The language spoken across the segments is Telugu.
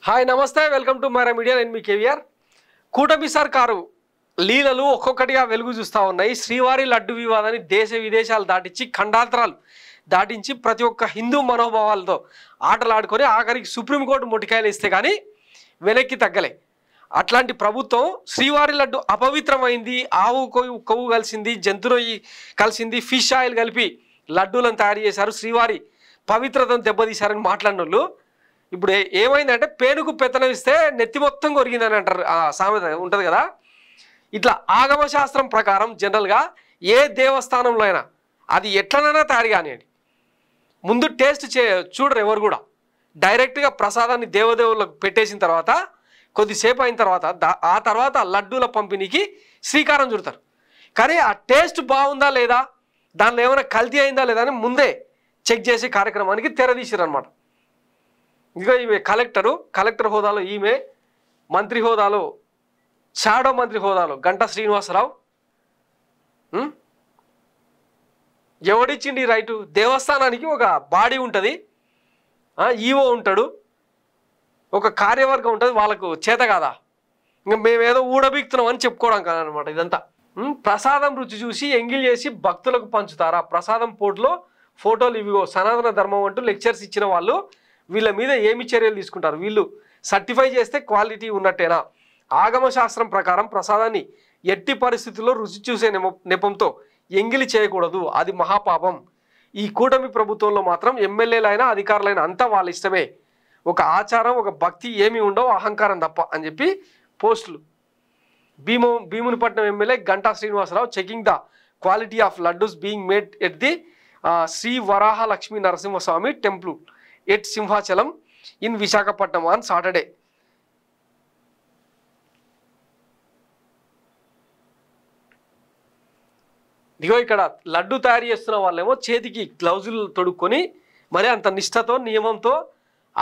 హాయ్ నమస్తే వెల్కమ్ టు మైరా మీడియా. నేను మీ కేవీఆర్. కూటమి సర్కారు లీలలు ఒక్కొక్కటిగా వెలుగు చూస్తూ ఉన్నాయి. శ్రీవారి లడ్డు వివాదాన్ని దేశ విదేశాలు దాటించి ఖండాంతరాలు దాటించి ప్రతి ఒక్క హిందూ మనోభావాలతో ఆటలాడుకొని ఆఖరికి సుప్రీంకోర్టు మొటికాయలు ఇస్తే కానీ వెనక్కి తగ్గలే. అట్లాంటి ప్రభుత్వం శ్రీవారి లడ్డు అపవిత్రమైంది, ఆవు కొవ్వు కలిసింది, జంతురొయ్యి కలిసింది, ఫిష్ ఆయిల్ కలిపి లడ్డూలను తయారు చేశారు, శ్రీవారి పవిత్రతను దెబ్బతీశారని మాట్లాడిన వాళ్ళు ఇప్పుడు ఏమైందంటే పేనుకు పెత్తనం ఇస్తే నెత్తి మొత్తం కొరిగిందని అంటారు. సామెత ఉంటుంది కదా. ఇట్లా ఆగమ శాస్త్రం ప్రకారం జనరల్గా ఏ దేవస్థానంలో అయినా అది ఎట్లనైనా తయారు కానివ్వండి, ముందు టేస్ట్ చూడరు ఎవరు కూడా. డైరెక్ట్గా ప్రసాదాన్ని దేవదేవులకు పెట్టేసిన తర్వాత కొద్దిసేపు అయిన తర్వాత ఆ తర్వాత లడ్డూల పంపిణీకి శ్రీకారం చుడతారు. కానీ ఆ టేస్ట్ బాగుందా లేదా, దానిలో ఏమైనా కల్తీ అయిందా లేదా అని ముందే చెక్ చేసే కార్యక్రమానికి తెరదీసారు అనమాట. ఇంకా ఈమె కలెక్టర్ హోదాలో ఈమె, మంత్రి హోదాలో షాడో మంత్రి హోదాలో గంటా శ్రీనివాసరావు. ఎవడిచ్చిండి రైటు? దేవస్థానానికి ఒక బాడీ ఉంటుంది, ఈవో ఉంటాడు, ఒక కార్యవర్గం ఉంటుంది, వాళ్ళకు చేత కాదా? ఇంకా మేమేదో ఊడబీక్తున్నాం అని చెప్పుకోవడం కాదనమాట ఇదంతా. ప్రసాదం రుచి చూసి ఎంగిల్ చేసి భక్తులకు పంచుతారా? ప్రసాదం పోటీలో ఫోటోలు ఇవిగో సనాతన ధర్మం అంటూ లెక్చర్స్ ఇచ్చిన వాళ్ళు వీళ్ళ మీద ఏమి చర్యలు తీసుకుంటారు? వీళ్ళు సర్టిఫై చేస్తే క్వాలిటీ ఉన్నట్టేనా? ఆగమ శాస్త్రం ప్రకారం ప్రసాదాన్ని ఎట్టి పరిస్థితుల్లో రుచి చూసే నెపంతో ఎంగిలి చేయకూడదు, అది మహాపాపం. ఈ కూటమి ప్రభుత్వంలో మాత్రం ఎమ్మెల్యేలైనా అధికారులైనా అంతా వాళ్ళ ఇష్టమే, ఒక ఆచారం ఒక భక్తి ఏమీ ఉండవు, అహంకారం తప్ప అని చెప్పి పోస్టులు. Bheemunipatnam MLA Ganta Srinivasarao checking the quality of laddus being made at the Shri Varaha Lakshmi Narasimhaswamy temple at Simhachalam in Visakhapatnam on Saturday. ఇదిగో ఇక్కడ లడ్డు తయారు చేస్తున్న వాళ్ళేమో చేతికి గ్లౌజులు తొడుక్కొని మరి అంత నిష్ఠతో నియమంతో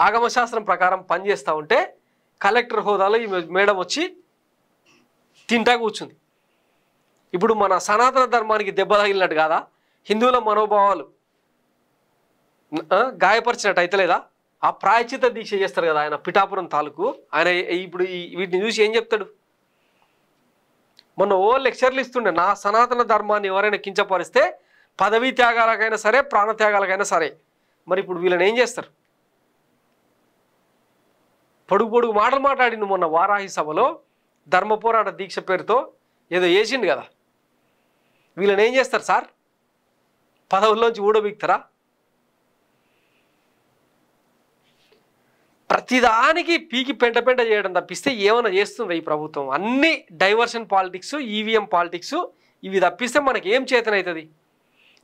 ఆగమశాస్త్రం ప్రకారం పనిచేస్తూ ఉంటే కలెక్టర్ హోదాలో ఈ మేడం వచ్చి తింటా కూర్చుంది. ఇప్పుడు మన సనాతన ధర్మానికి దెబ్బ తగిలినట్టు కాదా? హిందువుల మనోభావాలు గాయపరిచినట్టు అయితే లేదా? ఆ ప్రాయచిత దీక్ష చేస్తారు కదా ఆయన, పిఠాపురం తాలూకు ఆయన. ఇప్పుడు వీటిని చూసి ఏం చెప్తాడు? మొన్న లెక్చర్లు ఇస్తుండే, నా సనాతన ధర్మాన్ని ఎవరైనా కించపరిస్తే పదవీ త్యాగాలకైనా సరే ప్రాణత్యాగాలకైనా సరే. మరి ఇప్పుడు వీళ్ళని ఏం చేస్తారు? పొడుగు మాటలు మాట్లాడిండు మొన్న వారాహి సభలో, ధర్మ పోరాట దీక్ష పేరుతో ఏదో వేసిండు కదా. వీళ్ళని ఏం చేస్తారు సార్? పదవుల్లోంచి ఊడబీక్తారా? ప్రతిదానికి పీకి పెంట చేయడం తప్పిస్తే ఏమైనా చేస్తుంది ఈ ప్రభుత్వం? అన్ని డైవర్షన్ పాలిటిక్స్, ఈవీఎం పాలిటిక్స్, ఇవి తప్పిస్తే మనకి ఏం చేతనవుతుంది?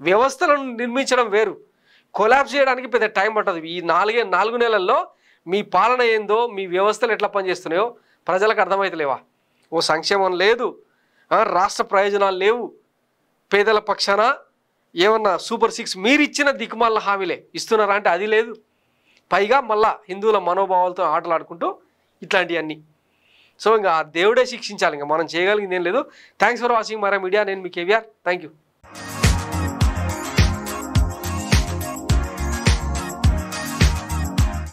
వ్యవస్థలను నిర్మించడం వేరు, కొలాప్స్ చేయడానికి పెద్ద టైం పట్టదు. ఈ 4 నెలల్లో మీ పాలన ఏందో, మీ వ్యవస్థలు ఎట్లా పనిచేస్తున్నాయో ప్రజలకు అర్థమవుతలేవా? ఓ సంక్షేమం లేదు, రాష్ట్ర ప్రయోజనాలు లేవు, పేదల పక్షాన ఏమన్నా సూపర్ 6 మీరు ఇచ్చిన దిక్కుమాల హామీలే ఇస్తున్నారా అంటే అది లేదు. పైగా మళ్ళా హిందువుల మనోభావాలతో ఆటలాడుకుంటూ ఇట్లాంటివన్నీ. సో ఇంకా దేవుడే శిక్షించాలి, ఇంకా మనం చేయగలిగింది ఏం లేదు. Thanks for watching Myra Media. నేను మీ కేవీఆర్. Thank you.